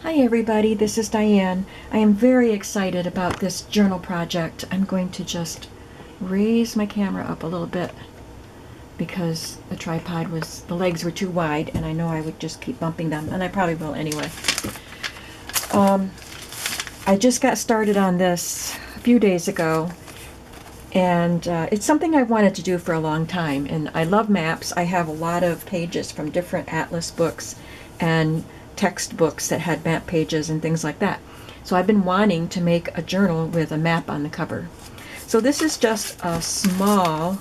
Hi everybody, this is Diane. I am very excited about this journal project. I'm going to just raise my camera up a little bit because the legs were too wide and I know I would just keep bumping them, and I probably will anyway. I just got started on this a few days ago, and it's something I've wanted to do for a long time, and I love maps. I have a lot of pages from different atlas books and textbooks that had map pages and things like that. So I've been wanting to make a journal with a map on the cover. So this is just a small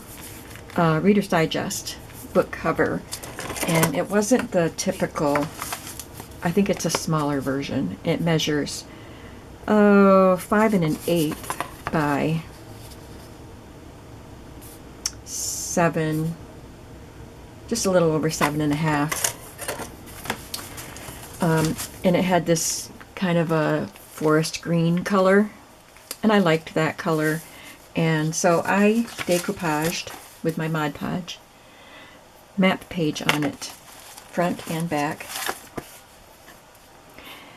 Reader's Digest book cover, and it wasn't the typical, I think it's a smaller version. It measures 5 1/8 by 7, just a little over 7.5. And it had this kind of a forest green color, and I liked that color, and so I decoupaged with my Mod Podge map page on it, front and back.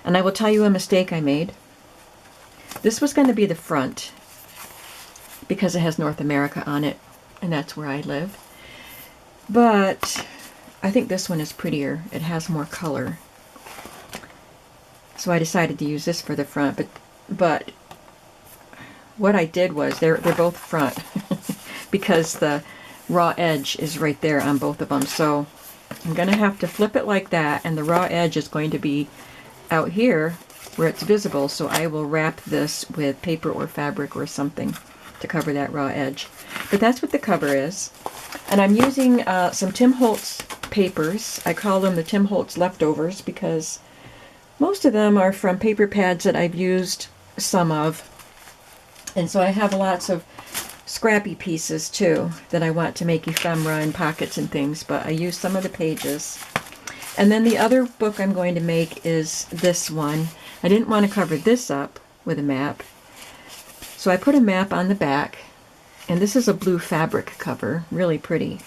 And I will tell you a mistake I made. This was going to be the front because it has North America on it, and that's where I live. But I think this one is prettier. It has more color. So I decided to use this for the front, but what I did was they're both front because the raw edge is right there on both of them. So I'm going to have to flip it like that, and the raw edge is going to be out here where it's visible, so I will wrap this with paper or fabric or something to cover that raw edge. But that's what the cover is. And I'm using some Tim Holtz papers. I call them the Tim Holtz leftovers because most of them are from paper pads that I've used some of. And so I have lots of scrappy pieces too that I want to make ephemera and pockets and things, but I use some of the pages. And then the other book I'm going to make is this one. I didn't want to cover this up with a map, so I put a map on the back, and this is a blue fabric cover, really pretty.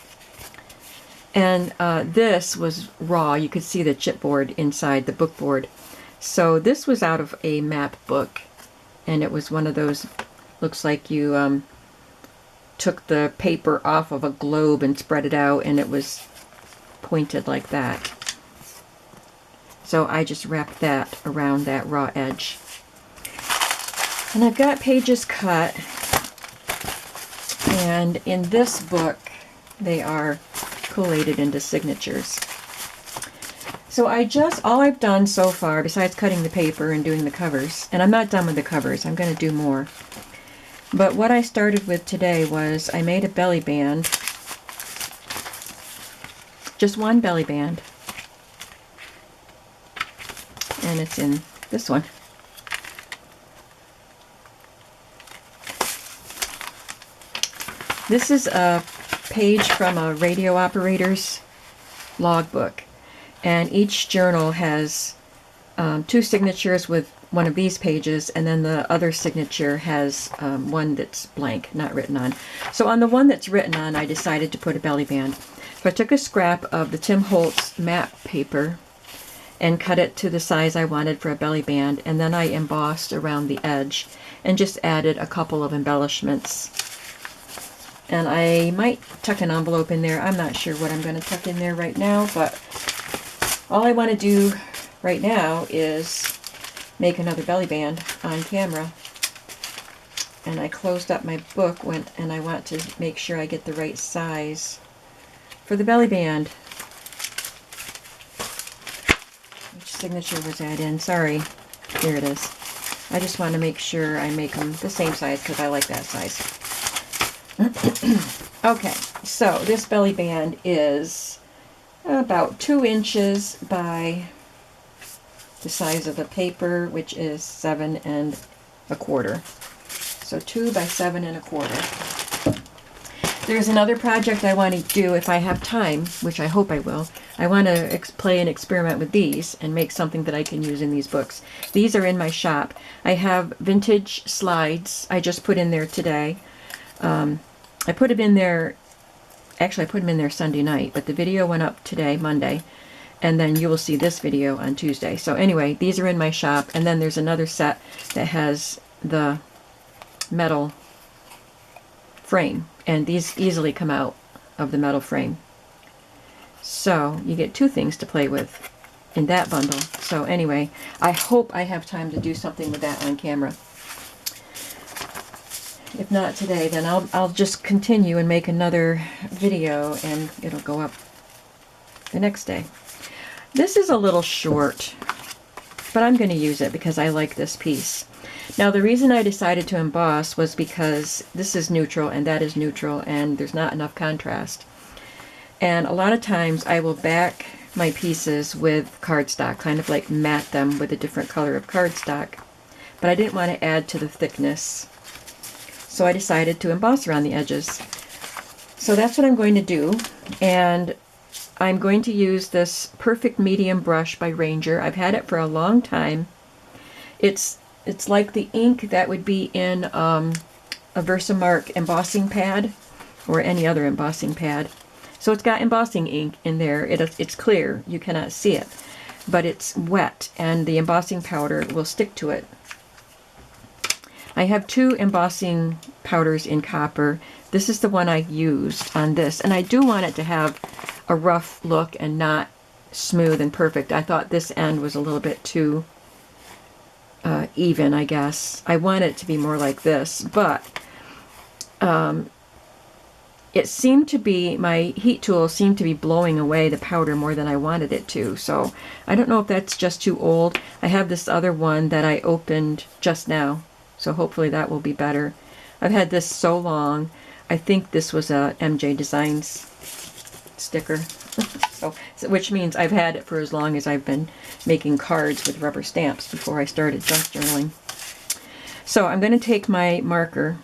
And this was raw. You could see the chipboard inside the book board. So this was out of a map book, and it was one of those, looks like you took the paper off of a globe and spread it out, and it was pointed like that. So I just wrapped that around that raw edge. And I've got pages cut, and in this book they are collated into signatures. So all I've done so far, besides cutting the paper and doing the covers, and I'm not done with the covers, I'm going to do more. But what I started with today was I made a belly band, just one belly band, and it's in this one. This is a page from a radio operator's logbook, and each journal has 2 signatures with one of these pages, and then the other signature has one that's blank, not written on. So on the one that's written on, I decided to put a belly band. So I took a scrap of the Tim Holtz map paper and cut it to the size I wanted for a belly band, and then I embossed around the edge and just added a couple of embellishments. And I might tuck an envelope in there. I'm not sure what I'm going to tuck in there right now, but all I want to do right now is make another belly band on camera. And I closed up my book and I want to make sure I get the right size for the belly band. Which signature was that in? Sorry. There it is. I just want to make sure I make them the same size because I like that size. Okay, so this belly band is about 2 inches by the size of the paper, which is 7 1/4. So 2 by 7 1/4. There's another project I want to do if I have time, which I hope I will. I want to play and experiment with these and make something that I can use in these books. These are in my shop. I have vintage slides I just put in there today. I put them in there, actually I put them in there Sunday night, but the video went up today, Monday, and then you will see this video on Tuesday. So anyway, these are in my shop, and then there's another set that has the metal frame, and these easily come out of the metal frame. So you get two things to play with in that bundle. So anyway, I hope I have time to do something with that on camera. If not today, then I'll just continue and make another video, and it'll go up the next day. This is a little short, but I'm going to use it because I like this piece. Now, the reason I decided to emboss was because this is neutral and that is neutral, and there's not enough contrast. And a lot of times I will back my pieces with cardstock, kind of like matte them with a different color of cardstock. But I didn't want to add to the thickness, so I decided to emboss around the edges. So that's what I'm going to do, and I'm going to use this Perfect Medium brush by Ranger. I've had it for a long time. It's like the ink that would be in a Versamark embossing pad or any other embossing pad. So it's got embossing ink in there. It's clear, you cannot see it, but it's wet, and the embossing powder will stick to it. I have two embossing powders in copper. This is the one I used on this, and I do want it to have a rough look and not smooth and perfect. I thought this end was a little bit too even, I guess. I want it to be more like this, but it seemed to be, my heat tool seemed to be blowing away the powder more than I wanted it to. So I don't know if that's just too old. I have this other one that I opened just now, so hopefully that will be better. I've had this so long. I think this was a MJ Designs sticker. so which means I've had it for as long as I've been making cards with rubber stamps before I started junk journaling. So I'm going to take my marker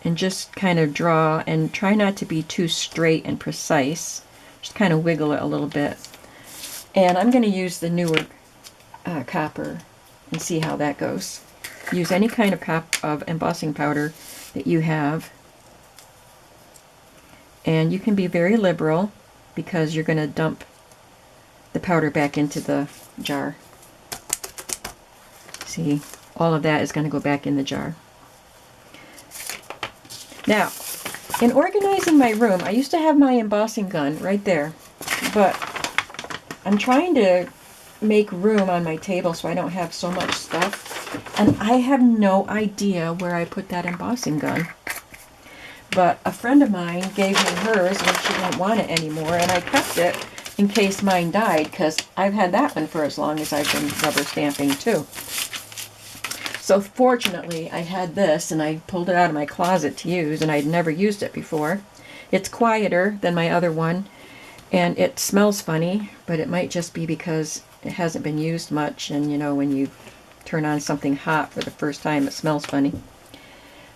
and just kind of draw, and try not to be too straight and precise. Just kind of wiggle it a little bit. And I'm going to use the newer copper and see how that goes. Use any kind of embossing powder that you have. And you can be very liberal because you're going to dump the powder back into the jar. See, all of that is going to go back in the jar. Now, in organizing my room, I used to have my embossing gun right there, but I'm trying to make room on my table so I don't have so much stuff, and I have no idea where I put that embossing gun. But a friend of mine gave me hers when she didn't want it anymore, and I kept it in case mine died, because I've had that one for as long as I've been rubber stamping too. So fortunately, I had this, and I pulled it out of my closet to use, and I'd never used it before. It's quieter than my other one, and it smells funny, but it might just be because it hasn't been used much, and you know, when you turn on something hot for the first time, it smells funny.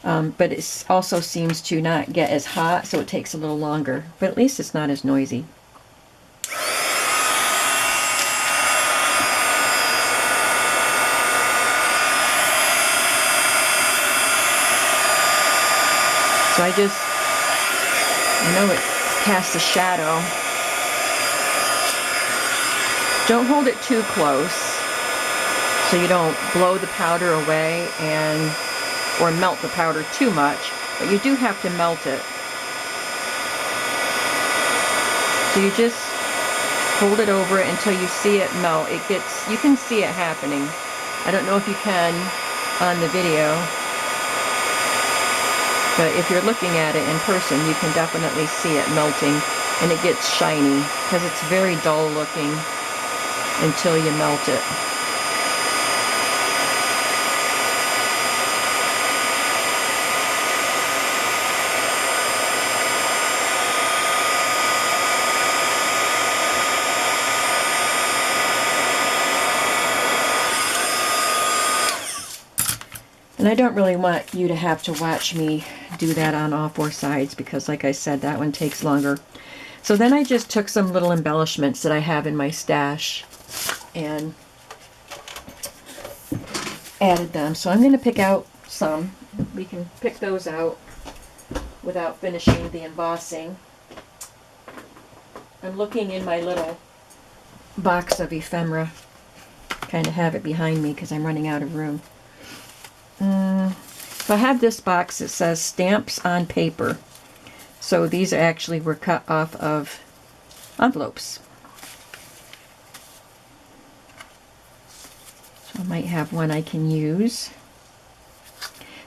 But it also seems to not get as hot, so it takes a little longer, but at least it's not as noisy. So I know it casts a shadow. Don't hold it too close so you don't blow the powder away or melt the powder too much, but you do have to melt it. So you just hold it over it until you see it melt. You can see it happening. I don't know if you can on the video, but if you're looking at it in person, you can definitely see it melting, and it gets shiny because it's very dull looking until you melt it. And I don't really want you to have to watch me do that on all four sides because, like I said, that one takes longer. So then I just took some little embellishments that I have in my stash and added them. So I'm going to pick out some. We can pick those out without finishing the embossing. I'm looking in my little box of ephemera. Kind of have it behind me because I'm running out of room. So I have this box that says stamps on paper. So these actually were cut off of envelopes. So I might have one I can use.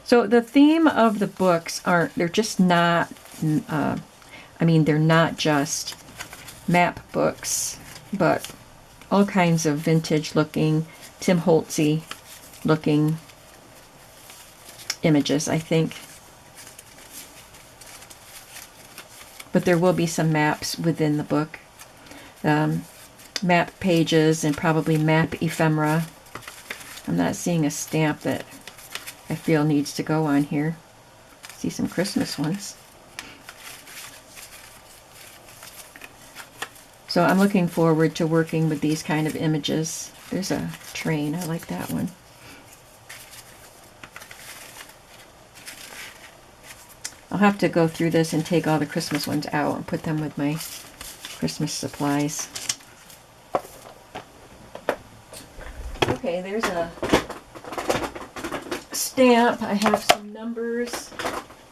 So the theme of the books they're just not, they're not just map books, but all kinds of vintage looking, Tim Holtzy looking images, I think. But there will be some maps within the book. Map pages and probably map ephemera. I'm not seeing a stamp that I feel needs to go on here. See some Christmas ones. So I'm looking forward to working with these kind of images. There's a train. I like that one. I'll have to go through this and take all the Christmas ones out and put them with my Christmas supplies. Okay, there's a stamp. I have some numbers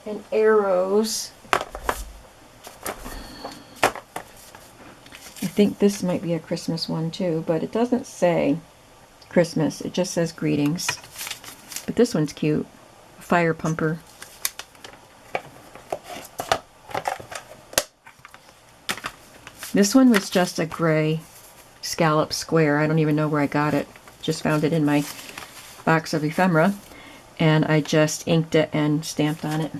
and arrows. I think this might be a Christmas one too, but it doesn't say Christmas. It just says greetings. But this one's cute. Fire pumper. This one was just a gray scallop square. I don't even know where I got it. Just found it in my box of ephemera, and I just inked it and stamped on it.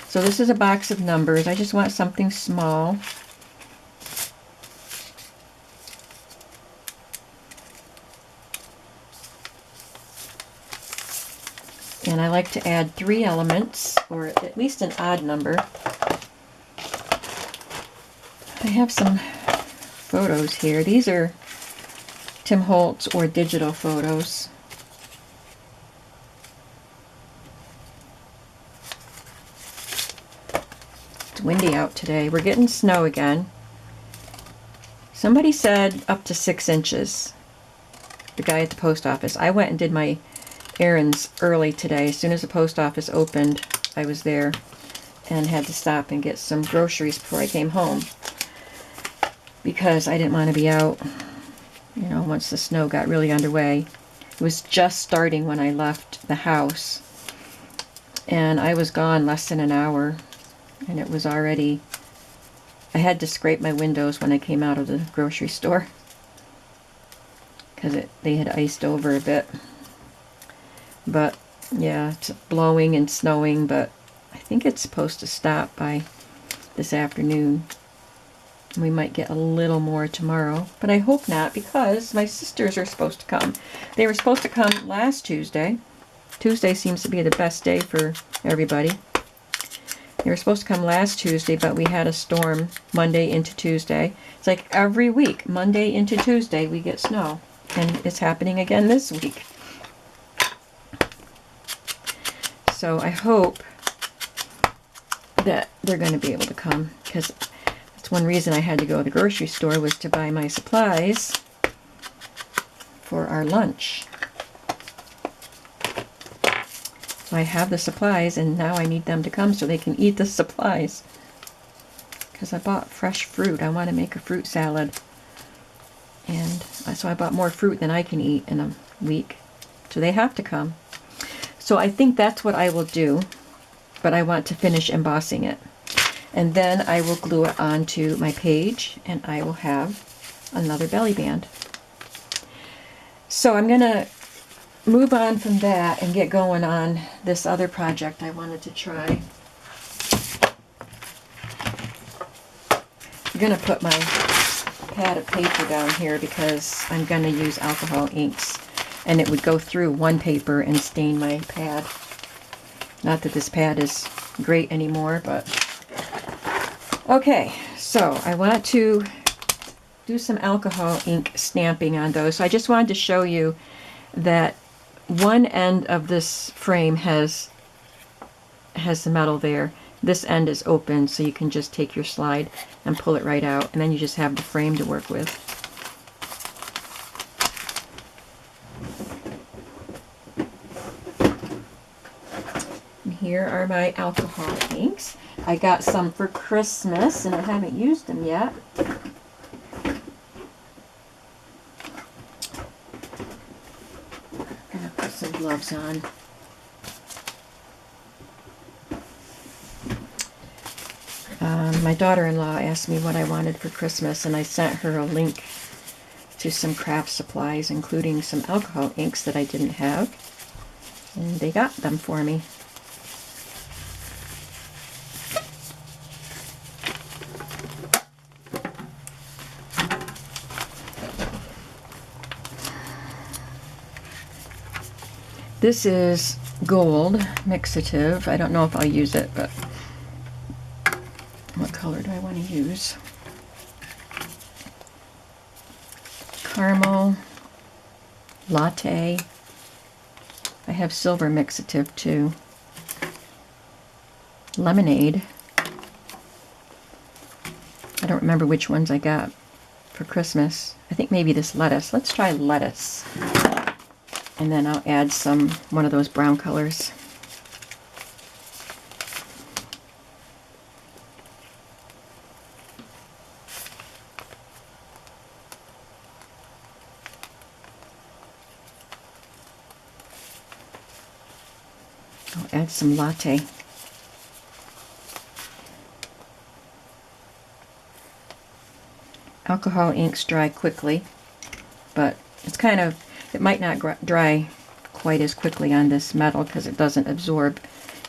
So this is a box of numbers. I just want something small. And I like to add 3 elements, or at least an odd number. I have some photos here. These are Tim Holtz or digital photos. It's windy out today. We're getting snow again. Somebody said up to 6 inches. The guy at the post office. I went and did my errands early today. As soon as the post office opened, I was there and had to stop and get some groceries before I came home, because I didn't want to be out, once the snow got really underway. It was just starting when I left the house, and I was gone less than an hour, and it was already, I had to scrape my windows when I came out of the grocery store, because they had iced over a bit. But yeah, it's blowing and snowing, but I think it's supposed to stop by this afternoon. We might get a little more tomorrow, but I hope not, because my sisters are supposed to come. They were supposed to come last Tuesday. Tuesday seems to be the best day for everybody. They were supposed to come last Tuesday, but we had a storm Monday into Tuesday. It's like every week, Monday into Tuesday, we get snow. And it's happening again this week. So I hope that they're going to be able to come, because that's one reason I had to go to the grocery store, was to buy my supplies for our lunch. So I have the supplies, and now I need them to come so they can eat the supplies. Because I bought fresh fruit. I want to make a fruit salad. And so I bought more fruit than I can eat in a week. So they have to come. So I think that's what I will do. But I want to finish embossing it. And then I will glue it onto my page, and I will have another belly band. So I'm going to move on from that and get going on this other project I wanted to try. I'm going to put my pad of paper down here because I'm going to use alcohol inks, and it would go through one paper and stain my pad. Not that this pad is great anymore, but okay. So I want to do some alcohol ink stamping on those. So I just wanted to show you that one end of this frame has the metal there, this end is open, so you can just take your slide and pull it right out, and then you just have the frame to work with. And here are my alcohol inks. I got some for Christmas, and I haven't used them yet. I'm gonna put some gloves on. My daughter-in-law asked me what I wanted for Christmas, and I sent her a link to some craft supplies, including some alcohol inks that I didn't have, and they got them for me. This is gold mixative. I don't know if I'll use it, but what color do I want to use? Caramel, latte. I have silver mixative too. Lemonade. I don't remember which ones I got for Christmas. I think maybe this lettuce. Let's try lettuce. And then I'll add one of those brown colors. I'll add some latte. Alcohol inks dry quickly, but it might not dry quite as quickly on this metal because it doesn't absorb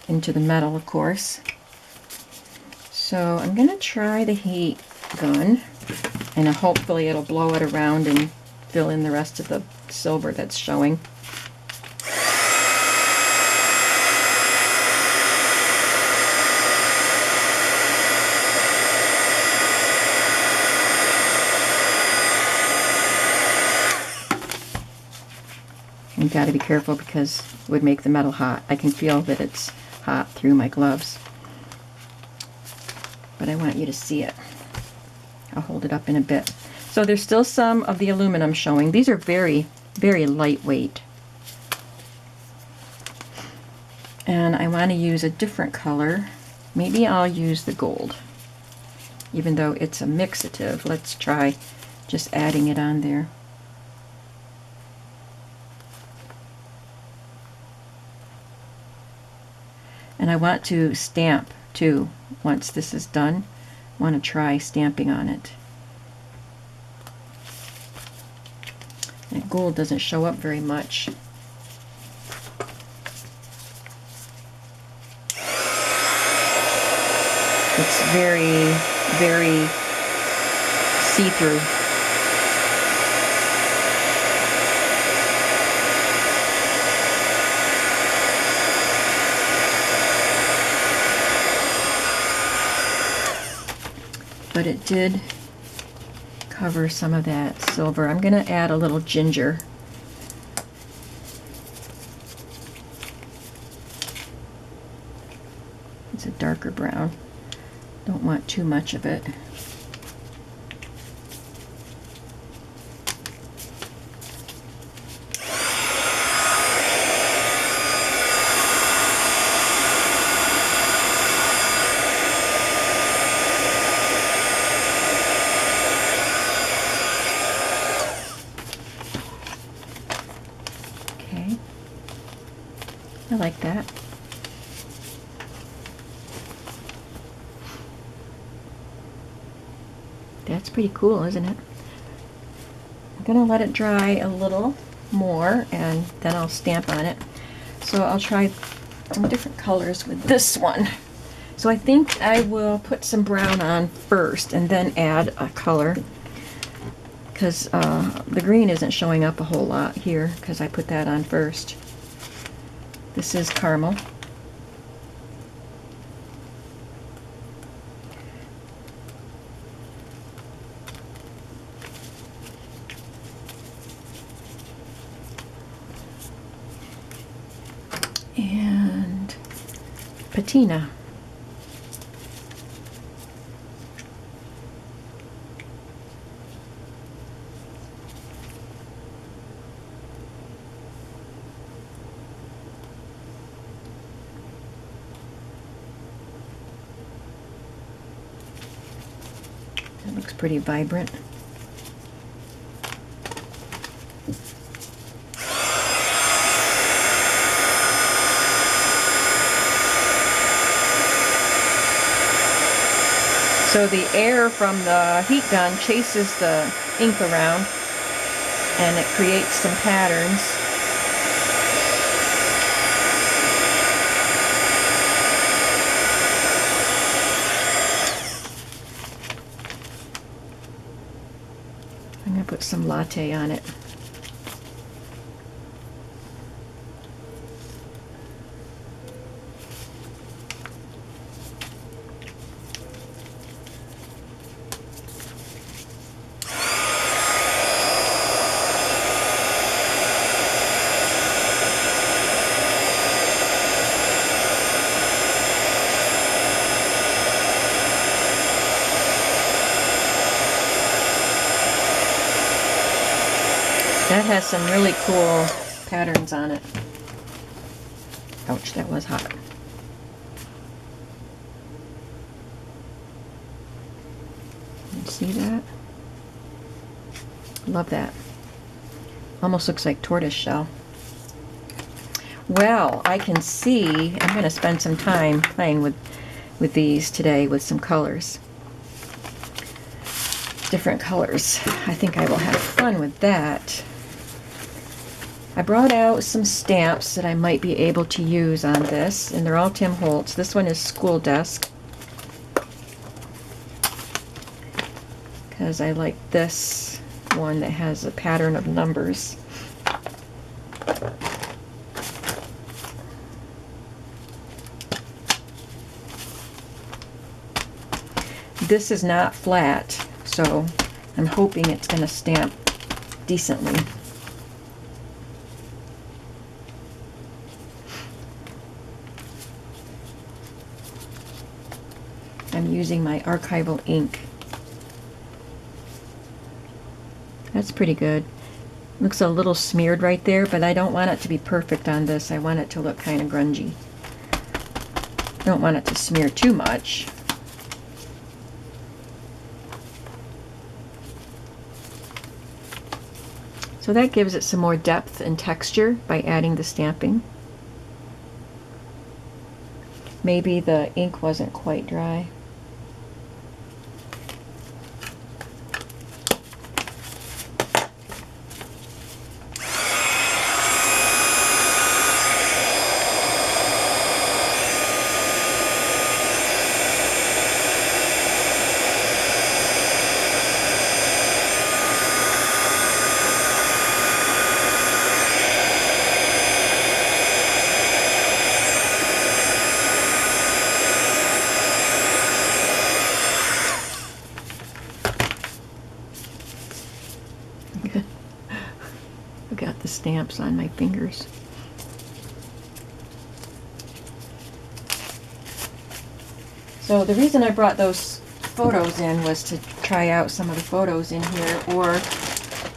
into the metal, of course. So I'm going to try the heat gun, and hopefully it'll blow it around and fill in the rest of the silver that's showing. You've got to be careful because it would make the metal hot. I can feel that it's hot through my gloves, but I want you to see it. I'll hold it up in a bit. So there's still some of the aluminum showing. These are very, very lightweight. And I want to use a different color. Maybe I'll use the gold. Even though it's a mixative, let's try just adding it on there. And I want to stamp too. Once this is done, I want to try stamping on it. That gold doesn't show up very much. It's very, very see-through. But it did cover some of that silver. I'm going to add a little ginger. It's a darker brown. Don't want too much of it. I like that. That's pretty cool, isn't it? I'm going to let it dry a little more and then I'll stamp on it. So I'll try some different colors with this one. So I think I will put some brown on first and then add a color, because the green isn't showing up a whole lot here because I put that on first. This is caramel. And patina. pretty vibrant. So the air from the heat gun chases the ink around and it creates some patterns. I'm going to put some latte on it. That has some really cool patterns on it. Ouch, that was hot. You see that? Love that. Almost looks like tortoise shell. Well, I can see, I'm going to spend some time playing with these today with some colors. Different colors. I think I will have fun with that. I brought out some stamps that I might be able to use on this, and they're all Tim Holtz. This one is School Desk, because I like this one that has a pattern of numbers. This is not flat, so I'm hoping it's going to stamp decently. I'm using my archival ink. That's pretty good. Looks a little smeared right there, but I don't want it to be perfect on this. I want it to look kind of grungy. I don't want it to smear too much. So that gives it some more depth and texture by adding the stamping. Maybe the ink wasn't quite dry. I got the stamps on my fingers. So the reason I brought those photos in was to try out some of the photos in here, or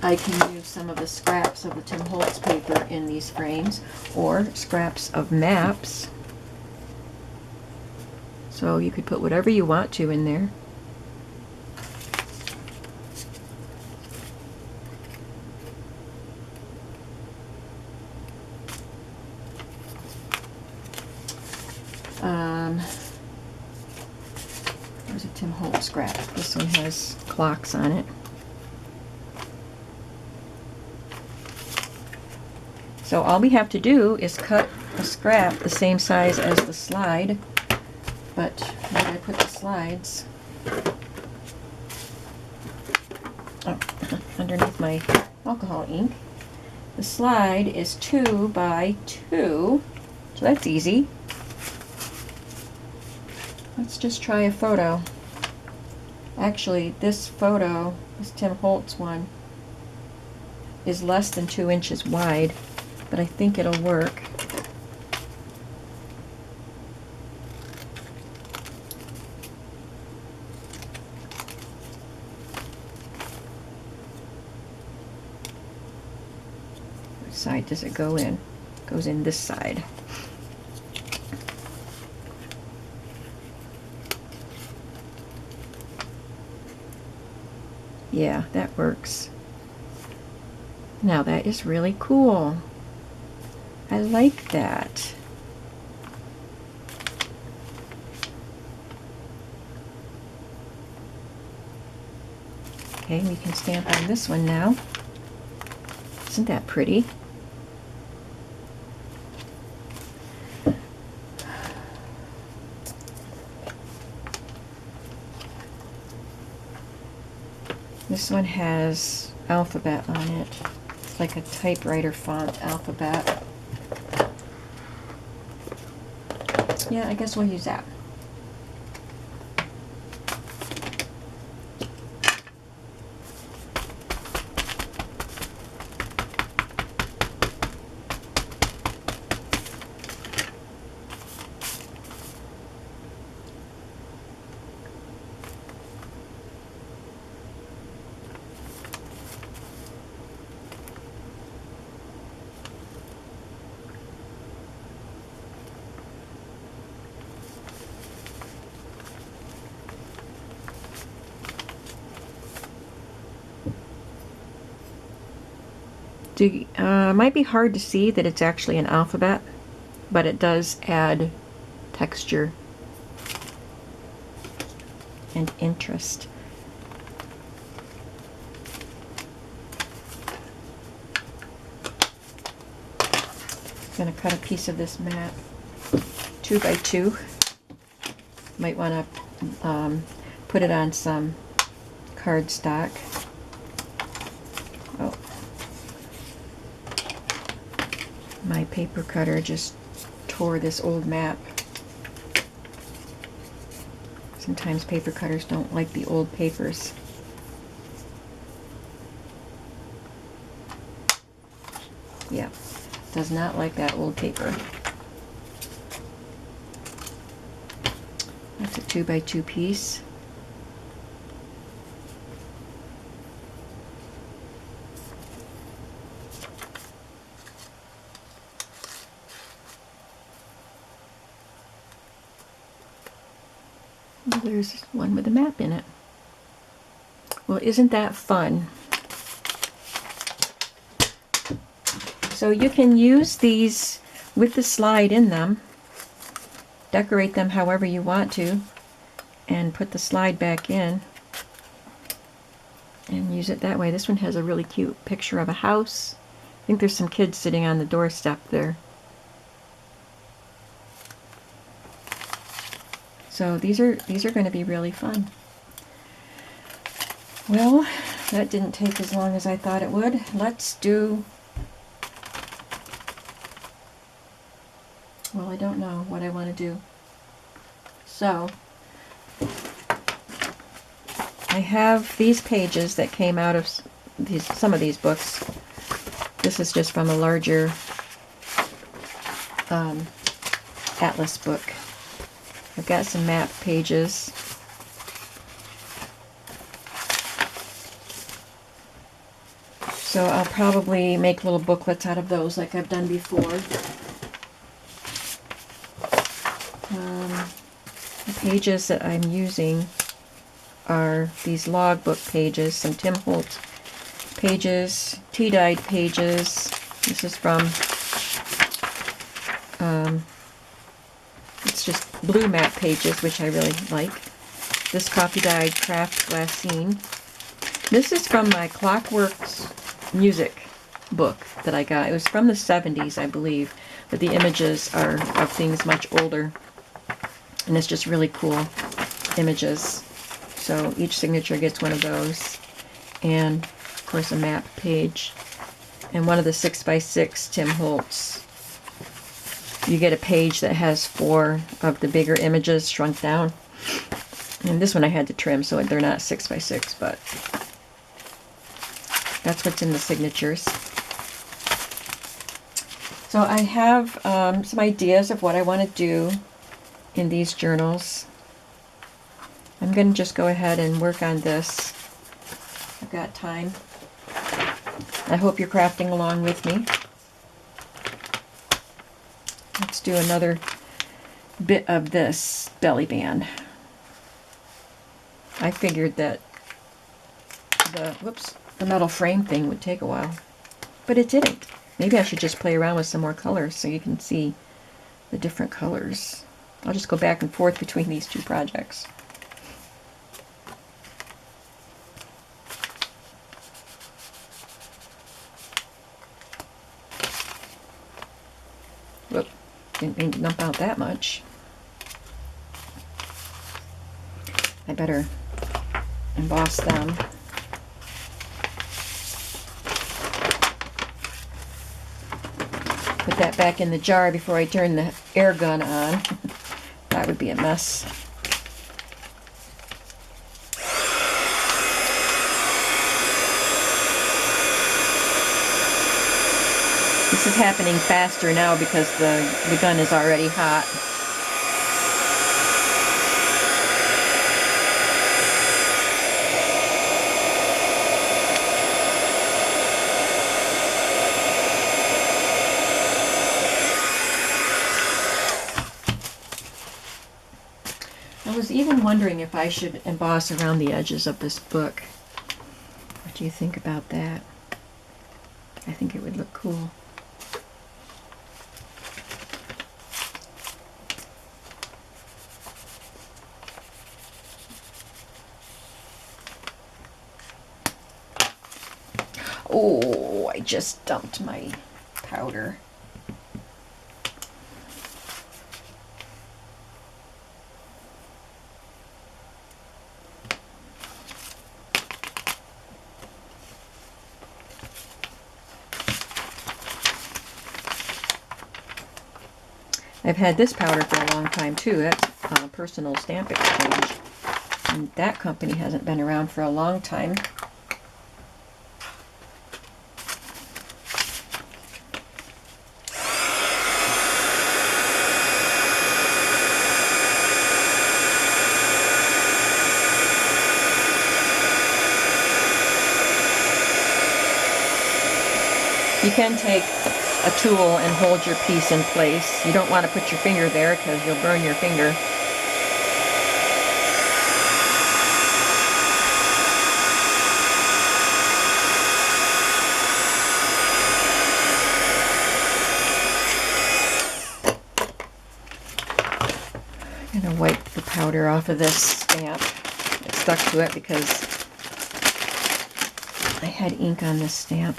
I can use some of the scraps of the Tim Holtz paper in these frames, or scraps of maps. So you could put whatever you want to in there. There's a Tim Holtz scrap. This one has clocks on it. So all we have to do is cut a scrap the same size as the slide. But where did I put the slides? Oh, underneath my alcohol ink. The slide is 2 by 2, so that's easy. Let's just try a photo. Actually, this photo, this Tim Holtz one, is less than 2 inches wide, but I think it'll work. Which side does it go in? It goes in this side. Yeah, that works. Now that is really cool. I like that. Okay, we can stamp on this one now. Isn't that pretty? This one has alphabet on it. It's like a typewriter font alphabet. Yeah, I guess we'll use that. Might be hard to see that it's actually an alphabet, but it does add texture and interest. I'm going to cut a piece of this mat 2 by 2. Might want to put it on some cardstock. Oh, my paper cutter just tore this old map. Sometimes paper cutters don't like the old papers. Yeah, does not like that old paper. That's a 2 by 2 piece. There's one with a map in it. Well, isn't that fun? So you can use these with the slide in them, decorate them however you want to, and put the slide back in and use it that way. This one has a really cute picture of a house. I think there's some kids sitting on the doorstep there. So these are going to be really fun. Well, that didn't take as long as I thought it would. Let's do, well, I don't know what I want to do. So I have these pages that came out of some of these books. This is just from a larger atlas book. I've got some map pages. So I'll probably make little booklets out of those like I've done before. The pages that I'm using are these logbook pages, some Tim Holtz pages, tea-dyed pages. This is from, it's just blue map pages, which I really like. This coffee-dyed craft glassine. This is from my Clockworks music book that I got. It was from the 70s, I believe, but the images are of things much older. And it's just really cool images. So each signature gets one of those. And, of course, a map page. And one of the 6x6 Tim Holtz. You get a page that has 4 of the bigger images shrunk down. And this one I had to trim, so they're not 6x6, but that's what's in the signatures. So I have some ideas of what I want to do in these journals. I'm going to just go ahead and work on this. I've got time. I hope you're crafting along with me. Let's do another bit of this belly band. I figured that the metal frame thing would take a while. But it didn't. Maybe I should just play around with some more colors so you can see the different colors. I'll just go back and forth between these two projects. Whoop, didn't mean to dump out that much. I better emboss them. Put that back in the jar before I turn the air gun on. That would be a mess. This is happening faster now because the gun is already hot. I was even wondering if I should emboss around the edges of this book. What do you think about that? I think it would look cool. Oh, I just dumped my powder. I've had this powder for a long time too. That's Personal Stamp Exchange. And that company hasn't been around for a long time. You can take a tool and hold your piece in place. You don't want to put your finger there because you'll burn your finger. I'm going to wipe the powder off of this stamp. It stuck to it because I had ink on this stamp.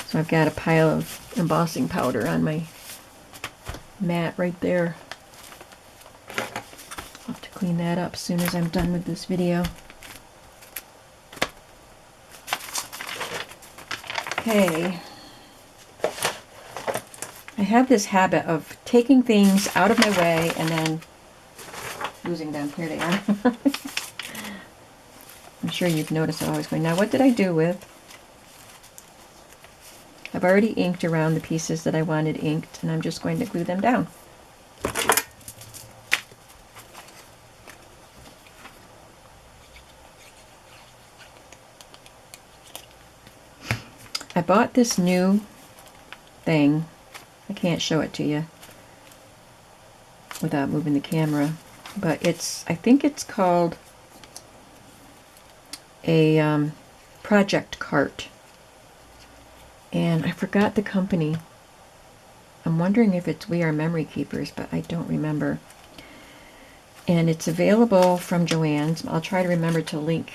So I've got a pile of embossing powder on my mat right there. I'll have to clean that up as soon as I'm done with this video. Okay. I have this habit of taking things out of my way and then losing them. Here they are. I'm sure you've noticed I'm always going, now what did I do with? I've already inked around the pieces that I wanted inked, and I'm just going to glue them down. I bought this new thing. I can't show it to you without moving the camera, but I think it's called a project cart. And I forgot the company. I'm wondering if it's We Are Memory Keepers, but I don't remember. And it's available from Joann's. I'll try to remember to link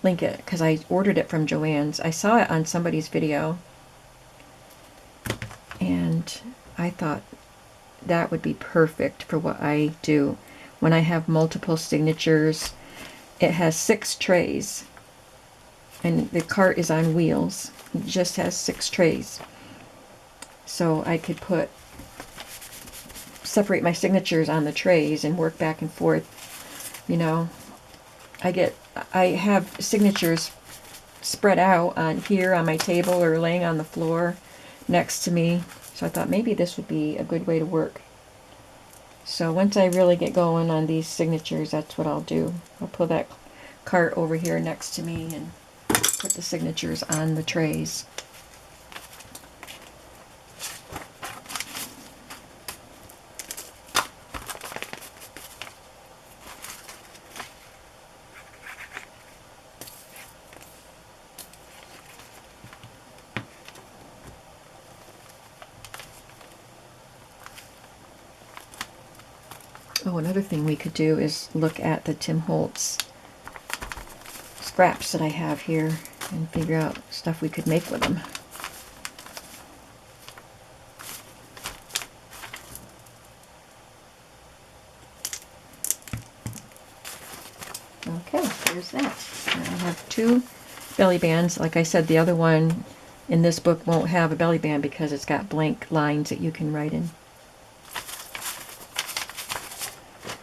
it because I ordered it from Joann's. I saw it on somebody's video, and I thought that would be perfect for what I do when I have multiple signatures. It has 6 trays, and the cart is on wheels. It just has 6 trays. So I could separate my signatures on the trays and work back and forth. You know, I have signatures spread out on here on my table or laying on the floor next to me. So I thought maybe this would be a good way to work. So once I really get going on these signatures, that's what I'll do. I'll put that cart over here next to me and put the signatures on the trays. Oh, another thing we could do is look at the Tim Holtz scraps that I have here and figure out stuff we could make with them. Okay, there's that. I have 2 belly bands. Like I said, the other one in this book won't have a belly band because it's got blank lines that you can write in.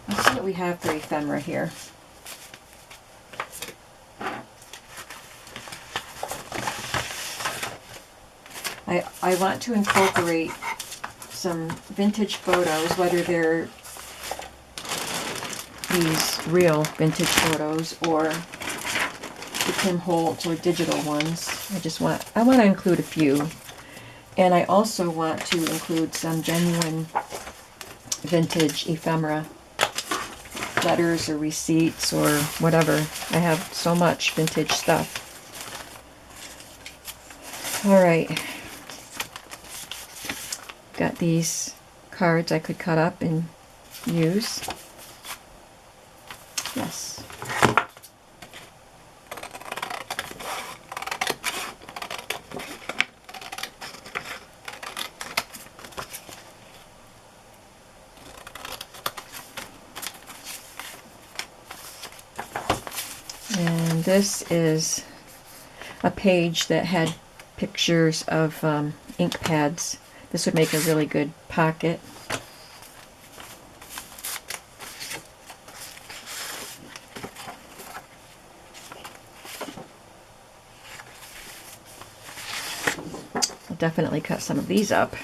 Let's see what we have for ephemera here. I want to incorporate some vintage photos, whether they're these real vintage photos or the Tim Holtz or digital ones. I want to include a few. And I also want to include some genuine vintage ephemera letters or receipts or whatever. I have so much vintage stuff. Alright. Got these cards I could cut up and use. Yes. And this is a page that had pictures of ink pads. This would make a really good pocket. I'll definitely cut some of these up.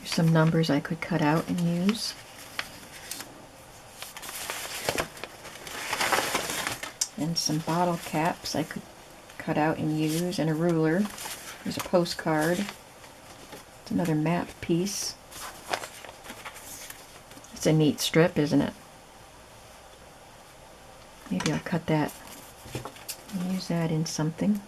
Some numbers I could cut out and use. And some bottle caps I could cut out and use, and a ruler. There's a postcard. It's another map piece. It's a neat strip, isn't it? Maybe I'll cut that and use that in something.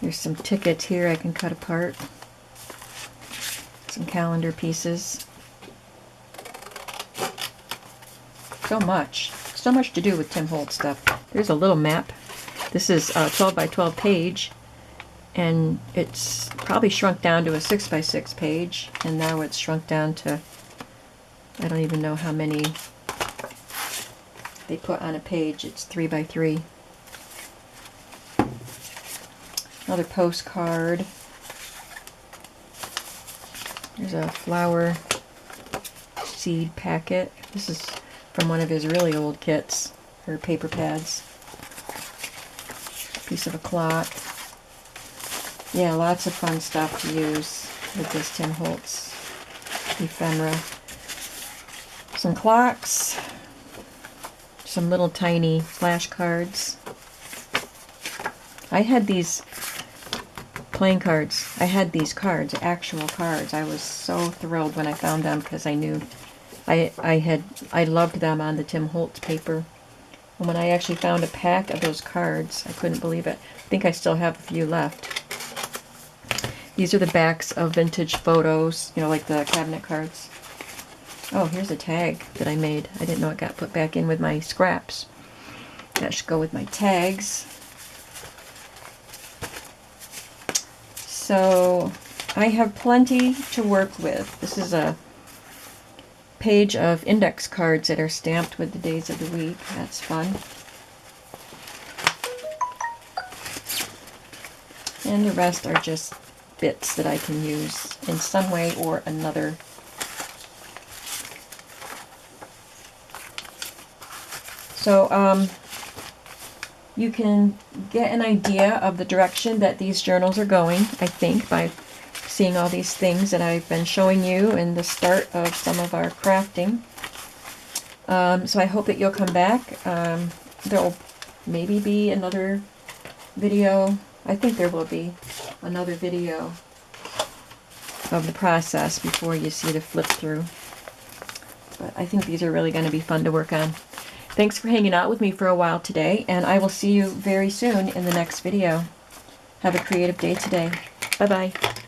There's some tickets here I can cut apart. Some calendar pieces. So much to do with Tim Holtz stuff. There's a little map. This is a 12 by 12 page, and it's probably shrunk down to a 6 by 6 page, and now it's shrunk down to, I don't even know how many they put on a page. It's 3 by 3. Another postcard. There's a flower seed packet. This is from one of his really old kits, or paper pads. Piece of a clock. Yeah, lots of fun stuff to use with this Tim Holtz ephemera. Some clocks. Some little tiny flashcards. I had these playing cards. I had these cards, actual cards. I was so thrilled when I found them because I knew I loved them on the Tim Holtz paper. And when I actually found a pack of those cards, I couldn't believe it. I think I still have a few left. These are the backs of vintage photos, you know, like the cabinet cards. Oh, here's a tag that I made. I didn't know it got put back in with my scraps. That should go with my tags. So I have plenty to work with. This is a page of index cards that are stamped with the days of the week. That's fun. And the rest are just bits that I can use in some way or another. So you can get an idea of the direction that these journals are going, I think, by seeing all these things that I've been showing you in the start of some of our crafting. So I hope that you'll come back. There will maybe be another video. I think there will be another video of the process before you see the flip through. But I think these are really going to be fun to work on. Thanks for hanging out with me for a while today, and I will see you very soon in the next video. Have a creative day today. Bye-bye.